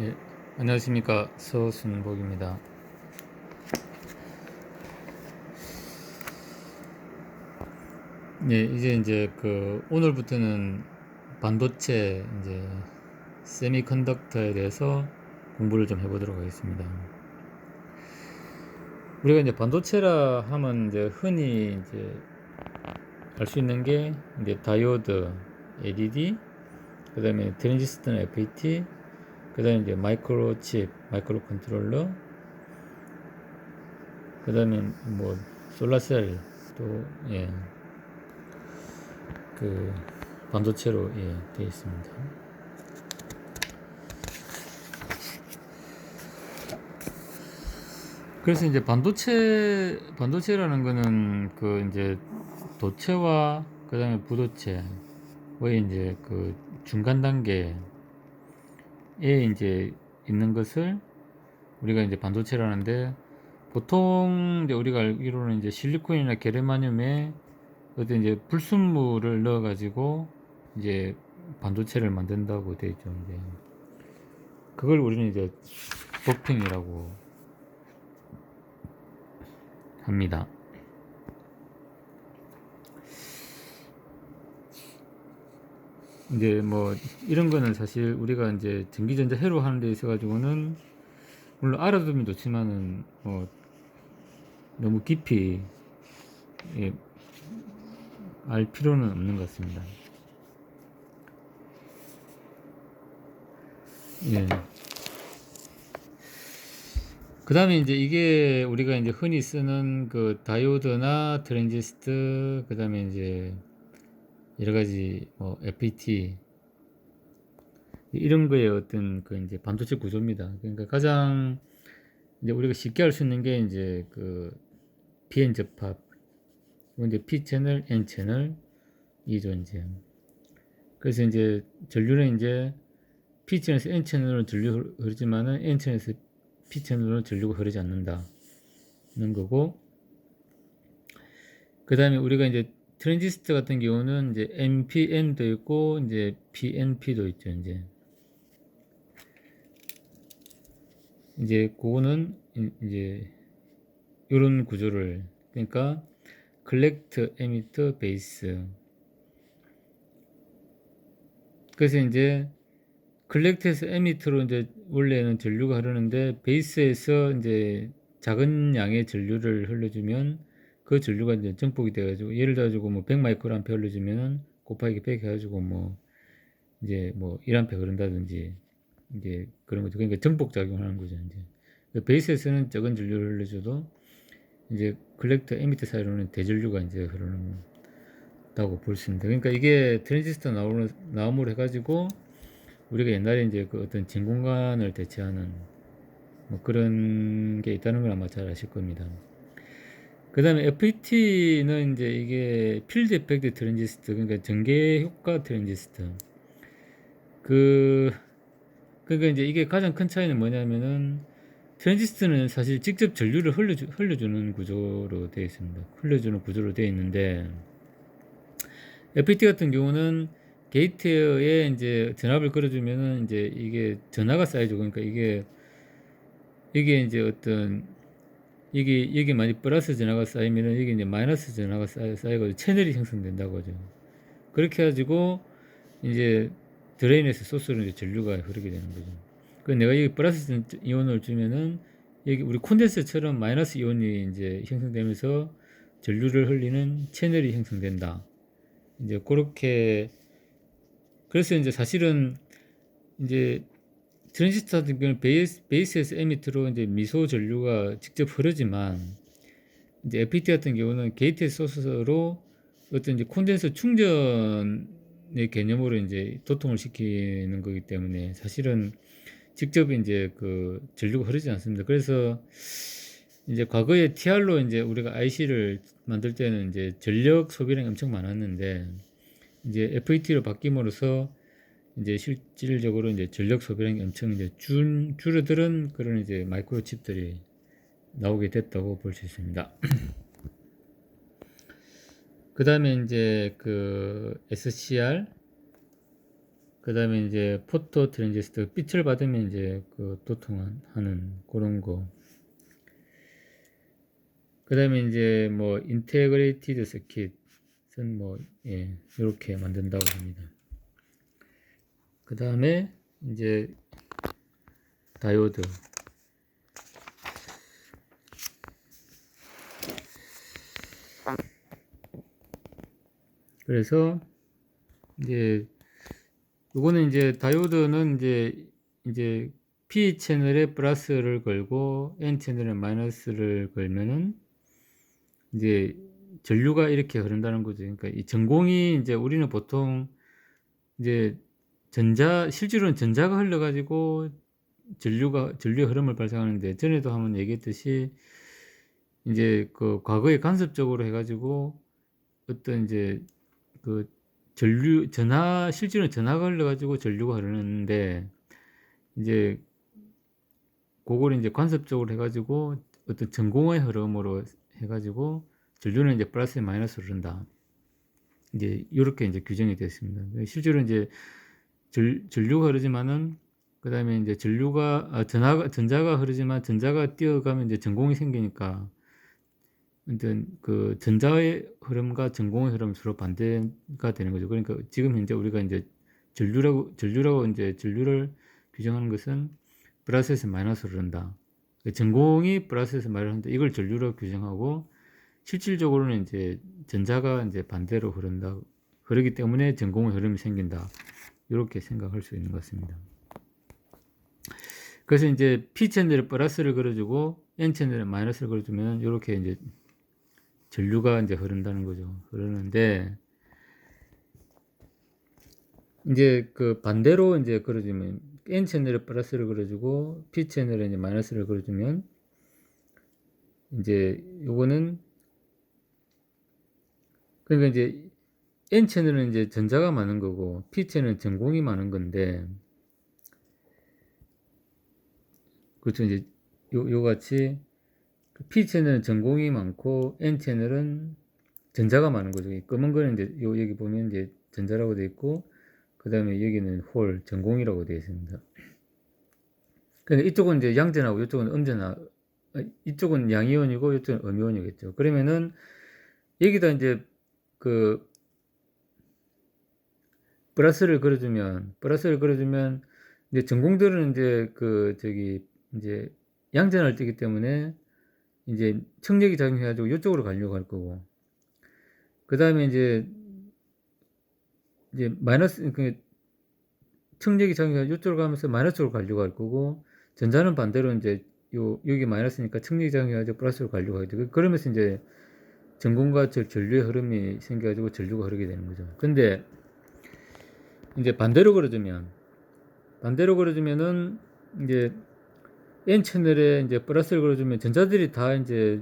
예, 안녕하십니까. 서순복입니다. 예, 이제 오늘부터는 반도체, 세미컨덕터에 대해서 공부를 좀 해보도록 하겠습니다. 우리가 이제 반도체라 하면 이제 흔히 이제 알 수 있는 게 이제 다이오드, LED, 그 다음에 트랜지스터는 FET, 그 다음에 이제 마이크로칩, 마이크로 컨트롤러, 그 다음에 뭐 솔라셀 또 예, 그 반도체로 되어 있습니다. 그래서 이제 반도체라는 거는 그 이제 도체와 그 다음에 부도체의 이제 그 중간 단계에 이제 있는 것을 우리가 이제 반도체라는데, 보통 이제 우리가 알기로는 이제 실리콘이나 게르마늄에 어떤 이제 불순물을 넣어 가지고 이제 반도체를 만든다고 되어 있죠. 이제 그걸 우리는 이제 도핑이라고 합니다. 이제 뭐 이런 거는 사실 우리가 이제 전기전자 회로 하는 데 있어 가지고는 물론 알아두면 좋지만은 너무 깊이 예, 알 필요는 없는 것 같습니다. 예. 그 다음에 이제 이게 우리가 이제 흔히 쓰는 그 다이오드나 트랜지스터, 그 다음에 이제 여러 가지 뭐 FET 이런 거의 어떤 그 이제 반도체 구조입니다. 그러니까 가장 이제 우리가 쉽게 알 수 있는 게 이제 그 비엔 접합, 이제 P 채널, N 채널 이죠 이제. 그래서 이제 전류는 이제 P 채널에서 N 채널로 전류 흐르지만은 N 채널에서 P 채널로 전류가 흐르지 않는다는 거고, 그 다음에 우리가 이제 트랜지스터 같은 경우는 이제 NPN도 있고 이제 PNP도 있죠. 이제 그거는 이제 이런 구조를, 그러니까 collect, emit, base. 그래서 이제 collect에서 emit로 이제 원래는 전류가 흐르는데, 베이스에서 이제 작은 양의 전류를 흘려주면 그 전류가 이제 증폭이 돼가지고, 예를 들어가지고 뭐 100마이크로암페 흘려주면은 곱하기 100 해가지고 뭐 이제 뭐 1암페 흐른다든지 이제 그런 거죠. 그러니까 증폭 작용하는 거죠. 이제 베이스에서는 적은 전류를 흘려줘도 이제 컬렉터 에미터 사이로는 대전류가 이제 흐르는다고 볼 수 있습니다. 그러니까 이게 트랜지스터 나옴으로 해가지고 우리가 옛날에 이제 그 어떤 진 공간을 대체하는 뭐 그런 게 있다는 걸 아마 잘 아실 겁니다. 그 다음에 FET는 이제 이게 필드 에펙트 트랜지스터, 그러니까 전개 효과 트랜지스터. 그 그러니까 이제 이게 가장 큰 차이는 뭐냐면은, 트랜지스터는 사실 직접 전류를 흘려주는 구조로 되어 있습니다. 흘려주는 구조로 되어 있는데, FET 같은 경우는 게이트에 이제 전압을 걸어주면은 이제 이게 전하가 쌓여지고, 그러니까 이게 이제 어떤 이게 여기 많이 플러스 전하가 쌓이면은 여기 이제 마이너스 전하가 쌓여가지고 채널이 형성된다고 하죠. 그렇게 해가지고 이제 드레인에서 소스로 이제 전류가 흐르게 되는 거죠. 그 내가 여기 플러스 이온을 주면은 여기 우리 콘덴서처럼 마이너스 이온이 이제 형성되면서 전류를 흘리는 채널이 형성된다. 이제 그렇게. 그래서 이제 사실은 이제 트랜지스터 같은 경우는 베이스에서 에미트로 이제 미소 전류가 직접 흐르지만, 이제 FET 같은 경우는 게이트 소스로 어떤 이제 콘덴서 충전의 개념으로 이제 도통을 시키는 거기 때문에 사실은 직접 이제 그 전류가 흐르지 않습니다. 그래서 이제 과거에 TR로 이제 우리가 IC를 만들 때는 이제 전력 소비량이 엄청 많았는데, 이제 FET로 바뀜으로써 이제 실질적으로 이제 전력 소비량이 엄청 이제 줄어드는 그런 이제 마이크로칩들이 나오게 됐다고 볼 수 있습니다. 그 다음에 이제 그 SCR, 그다음에 이제 포토 트랜지스터 빛을 받으면 이제 그 도통하는 그런 거. 그다음에 이제 뭐 인테그레이티드 서킷은 뭐 예, 이렇게 만든다고 합니다. 그다음에 이제 다이오드. 그래서 이제 요거는 이제 다이오드는 이제 P 채널에 플러스를 걸고 N 채널에 마이너스를 걸면은 이제 전류가 이렇게 흐른다는 거죠. 그러니까 이 전공이 이제 우리는 보통 이제 실제로는 전자가 흘러가지고 전류의 흐름을 발생하는데, 전에도 한번 얘기했듯이 이제 그 과거에 간섭적으로 해가지고 어떤 이제 그 실제로는 전하가 흘러가지고 전류가 흐르는데, 이제 그걸 이제 간섭적으로 해가지고 어떤 전공의 흐름으로 해가지고 전류는 이제 플러스 마이너스로 흐른다. 이제 이렇게 이제 규정이 되어 있습니다. 실제로 이제 전류가 흐르지만은 그 다음에 이제 전자가 흐르지만 전자가 뛰어가면 이제 전공이 생기니까, 아무튼 그 전자의 흐름과 전공의 흐름이 서로 반대가 되는 거죠. 그러니까 지금 현재 우리가 이제 전류라고 이제 전류를 규정하는 것은 플러스에서 마이너스로 흐른다. 전공이 플러스에서 마이너스로 흐른다. 이걸 전류로 규정하고, 실질적으로는 이제 전자가 이제 반대로 흐르기 때문에 전공의 흐름이 생긴다. 이렇게 생각할 수 있는 것 같습니다. 그래서 이제 P 채널에 플러스를 걸어주고 N 채널에 마이너스를 걸어주면 이렇게 이제 전류가 이제 흐른다는 거죠. 흐르는데, 이제 그 반대로 이제 걸어주면 N 채널에 플러스를 걸어주고 P 채널에 이제 마이너스를 걸어주면 이제 요거는, 그러니까 이제 N 채널은 이제 전자가 많은 거고 P 채널은 전공이 많은 건데, 그렇죠. 이제 요같이 P 채널은 전공이 많고 N 채널은 전자가 많은 거죠. 이 검은 거는 이제 여기 보면 이제 전자라고 되어 있고, 그 다음에 여기는 전공이라고 되어 있습니다. 그러니까 이쪽은 이제 양전하고 이쪽은 이쪽은 양이온이고 이쪽은 음이온이겠죠. 그러면은 여기다 이제 그 플러스를 걸어주면 이제 전공들은 이제 이제 양전을 띄기 때문에 이제 청력이 작용해가지고 이쪽으로 가려고 할 거고, 그 다음에 이제 마이너스, 청력이 작용해가지고 이쪽으로 가면서 마이너스로 가려고 할 거고, 전자는 반대로 이제 여기 마이너스니까 청력이 작용해가지고 플러스로 가려고 하죠. 그러면서 이제 전공과 전류의 흐름이 생겨가지고 전류가 흐르게 되는 거죠. 근데 이제 반대로 걸어주면은 이제 N 채널에 이제 플러스를 걸어주면 전자들이 다 이제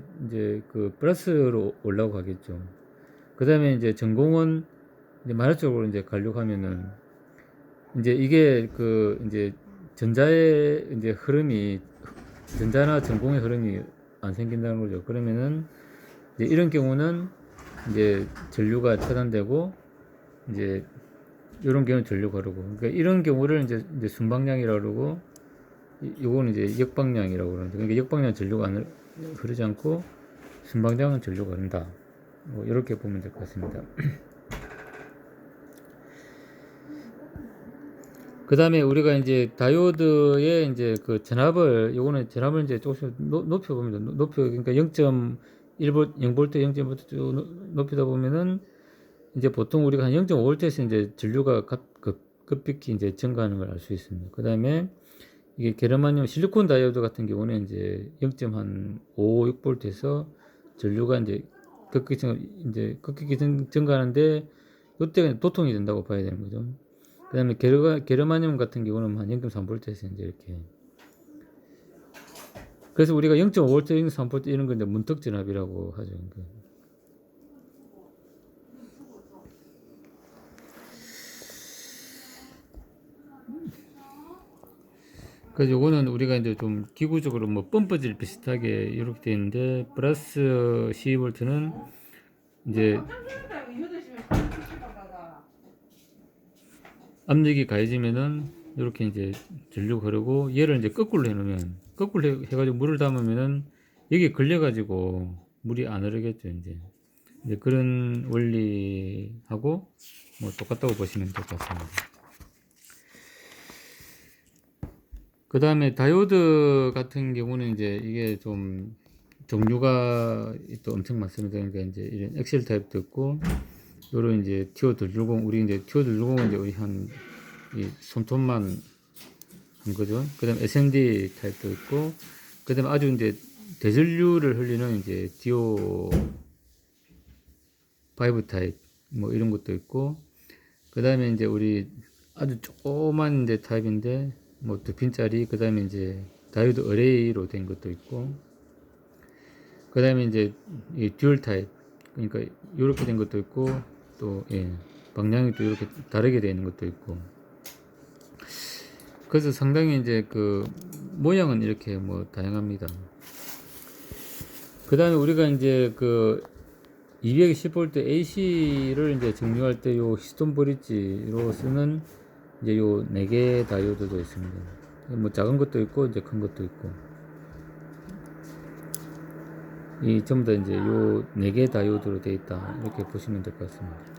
그 플러스로 올라가겠죠. 그 다음에 이제 전공은 이제 마이너스 쪽으로 이제 가려고 하면은 이제 이게 이제 전자의 이제 전자나 전공의 흐름이 안 생긴다는 거죠. 그러면은 이제 이런 경우는 이제 전류가 차단되고, 이제 이런 경우는 전류가 흐르고, 그러니까 이런 경우를 이제 순방향이라고 그러고, 요거는 이제 역방향이라고 그러는데, 그러니까 역방향 전류가 흐르지 않고 순방향은 전류가 흐른다. 뭐 이렇게 보면 될 것 같습니다. 그 다음에 우리가 이제 다이오드의 이제 요거는 전압을 이제 조금씩 높여봅니다. 그러니까 0.1V, 0V, 0.1V 쭉 높이다 보면은 이제 보통 우리가 한 0.5V에서 이제 전류가 급격히 이제 증가하는 걸 알 수 있습니다. 그 다음에 이게 게르마늄 실리콘 다이오드 같은 경우는 이제 0.5, 6V에서 전류가 이제 급격히 증가하는데, 이때가 도통이 된다고 봐야 되는 거죠. 그 다음에 게르마늄 같은 경우는 한 0.3V에서 이제 이렇게. 그래서 우리가 0.5V, 0.3V 이런 건 이제 문턱전압이라고 하죠. 그래서 요거는 우리가 이제 좀 기구적으로 뭐 펌프질 비슷하게 이렇게 되어 있는데, 플러스 12V는 이제 압력이 가해지면은 이렇게 이제 전류가 흐르고, 얘를 이제 거꾸로 해놓으면, 거꾸로 해가지고 물을 담으면은 여기 걸려가지고 물이 안 흐르겠죠. 이제 그런 원리하고 뭐 똑같다고 보시면 될 것 같습니다. 그 다음에 다이오드 같은 경우는 이제 이게 좀 종류가 또 엄청 많습니다. 그러니까 이제 이런 엑셀 타입도 있고, 요런 이제 TO210, 우리 이제 TO210은 이제 우리 한 이 손톱만 한 거죠. 그 다음에 SMD 타입도 있고, 그 다음에 아주 이제 대전류를 흘리는 이제 DO5 타입, 뭐 이런 것도 있고, 그 다음에 이제 우리 아주 조그만 이제 타입인데, 뭐 두 핀짜리, 그 다음에 이제 다이오드 어레이로 된 것도 있고, 그 다음에 이제 이 듀얼 타입, 그러니까 이렇게 된 것도 있고, 또 예, 방향이 또 이렇게 다르게 되어 있는 것도 있고, 그래서 상당히 이제 그 모양은 이렇게 뭐 다양합니다. 그 다음에 우리가 이제 그 220V AC를 이제 정류할 때 요 히스톤 브릿지로 쓰는 이제 요 4개 다이오드도 있습니다. 뭐 작은 것도 있고 이제 큰 것도 있고, 이 전부 다 이제 요 4개 다이오드로 되어 있다, 이렇게 보시면 될 것 같습니다.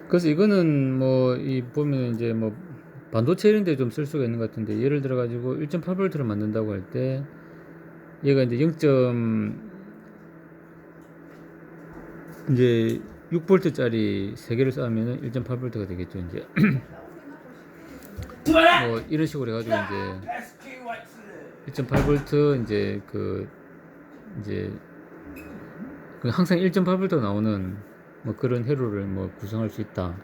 그래서 이거는 뭐 이 보면 이제 뭐 반도체 이런 데 좀 쓸 수가 있는 것 같은데, 예를 들어 가지고 1.8V를 만든다고 할 때 얘가 이제 0. 이제 6V짜리 3개를 쌓으면 1.8V가 되겠죠. 이제 뭐 이런 식으로 해가지고 이제 1.8V 이제 그 항상 1.8V 나오는 뭐 그런 회로를 뭐 구성할 수 있다,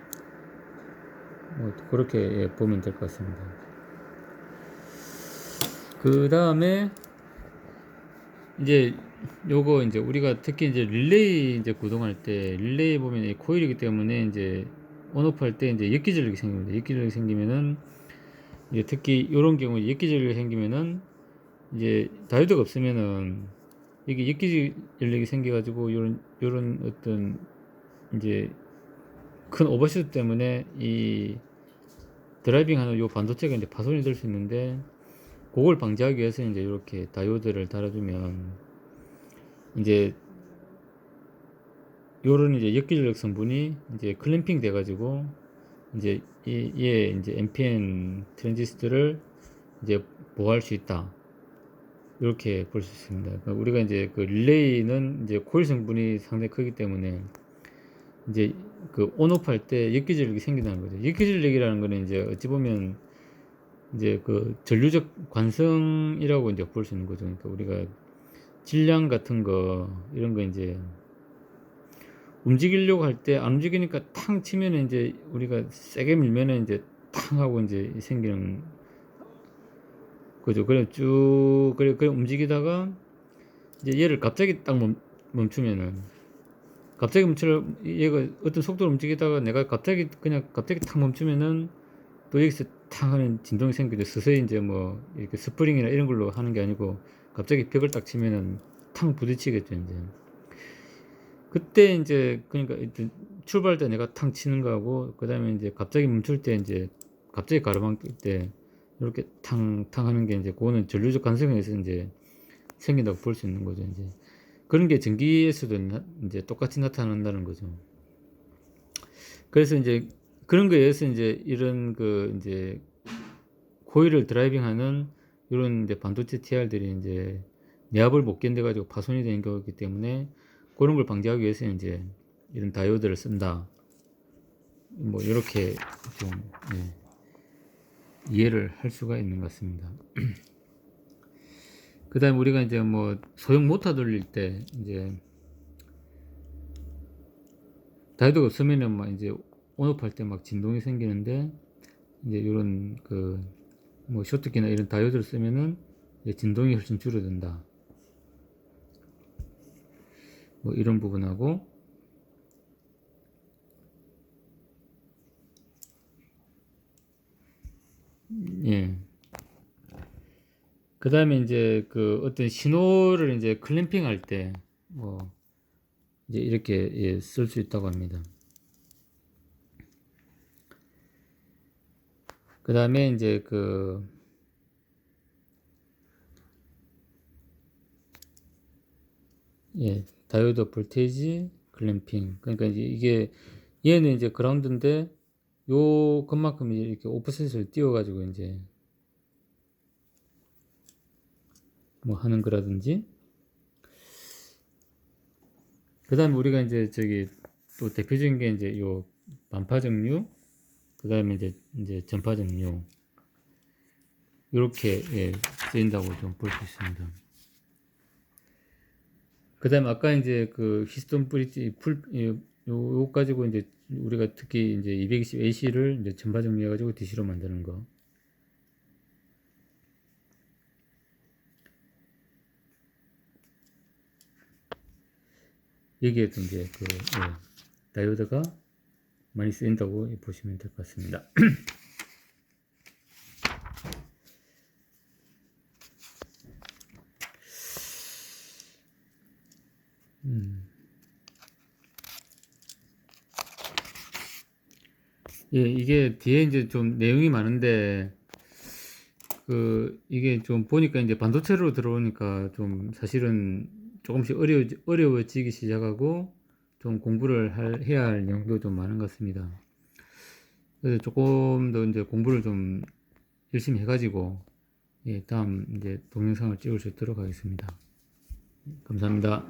뭐 그렇게 보면 될 것 같습니다. 그 다음에 이제 요거 이제 우리가 특히 이제 릴레이 이제 구동할 때, 릴레이 보면 이 코일이기 때문에 이제 온오프 할 때 이제 역기전력이 생깁니다. 역기전력이 생기면은 이제 특히 요런 경우에 역기전력이 생기면은 이제 다이오드가 없으면은 이게 역기전력이 생겨가지고 요런 어떤 이제 큰 오버슈트 때문에 이 드라이빙 하는 요 반도체가 이제 파손이 될 수 있는데, 그걸 방지하기 위해서 이제 이렇게 다이오드를 달아주면 이제 요런 이제 역기전력 성분이 이제 클램핑 돼가지고 이제 얘 이제 NPN 트랜지스터를 이제 보호할 수 있다, 이렇게 볼 수 있습니다. 그러니까 우리가 이제 그 릴레이는 이제 코일 성분이 상당히 크기 때문에 이제 그 온오프 할 때 역기전력이 생긴다는 거죠. 역기전력이라는 거는 이제 어찌 보면 이제 그 전류적 관성이라고 이제 볼 수 있는 거죠. 그러니까 우리가 질량 같은 거 이런 거 이제 움직이려고 할 때 안 움직이니까 탕 치면 이제 우리가 세게 밀면은 이제 탕 하고 이제 생기는 거죠. 그래 쭉 그래 움직이다가 이제 얘를 갑자기 딱 멈추면은, 갑자기 멈추려 얘가 어떤 속도로 움직이다가 내가 갑자기 탁 멈추면은 또 여기서 탕 하는 진동이 생기죠. 서서히 이제 뭐 이렇게 스프링이나 이런 걸로 하는 게 아니고 갑자기 벽을 딱 치면은 탕 부딪히겠죠. 이제 그때 이제 그러니까 출발할 때 내가 탕 치는 거하고, 그 다음에 이제 갑자기 멈출 때 이제 갑자기 가로막힐 때 이렇게 탕탕 하는 게 이제 그거는 전류적 관성에서 이제 생긴다고 볼 수 있는 거죠. 이제 그런 게 전기에서도 이제 똑같이 나타난다는 거죠. 그래서 이제 그런 거에 의해서 이제 이런 그 이제 코일을 드라이빙하는 이런 이제 반도체 TR들이 이제 내압을 못 견뎌가지고 파손이 되는 거기 때문에, 그런 걸 방지하기 위해서 이제 이런 다이오드를 쓴다, 뭐 이렇게 좀 이해를 할 수가 있는 것 같습니다. 그 다음에 우리가 이제 뭐 소형 모터 돌릴 때 이제 다이오드가 없으면은 막 이제 온오프 할 때 막 진동이 생기는데, 이제 요런 뭐 쇼트키나 이런 다이오드를 쓰면은 이제 진동이 훨씬 줄어든다. 뭐 이런 부분하고, 예. 그 다음에 이제 어떤 신호를 이제 클램핑 할 때, 뭐, 이제 이렇게 예, 쓸 수 있다고 합니다. 그 다음에 이제 예, 다이오드 볼테이지 클램핑. 그러니까 이제 이게, 얘는 이제 그라운드인데, 요 것만큼 이렇게 오프셋을 띄워가지고 이제 뭐 하는 거라든지. 그 다음에 우리가 이제 또 대표적인 게 이제 요 반파정류, 그 다음에 이제 전파정류. 이렇게 예, 쓰인다고 좀 볼 수 있습니다. 그 다음에 아까 이제 히스톤 브릿지 요 가지고 이제 우리가 특히 이제 220AC를 이제 전파 정리해가지고 DC로 만드는 거. 여기에도 이제 예, 다이오드가 많이 쓰인다고 보시면 될 것 같습니다. 예, 이게 뒤에 이제 좀 내용이 많은데, 이게 좀 보니까 이제 반도체로 들어오니까 좀 사실은 조금씩 어려워지기 시작하고, 좀 공부를 해야 할 내용도 좀 많은 것 같습니다. 그래서 조금 더 이제 공부를 좀 열심히 해가지고, 예, 다음 이제 동영상을 찍을 수 있도록 하겠습니다. 감사합니다.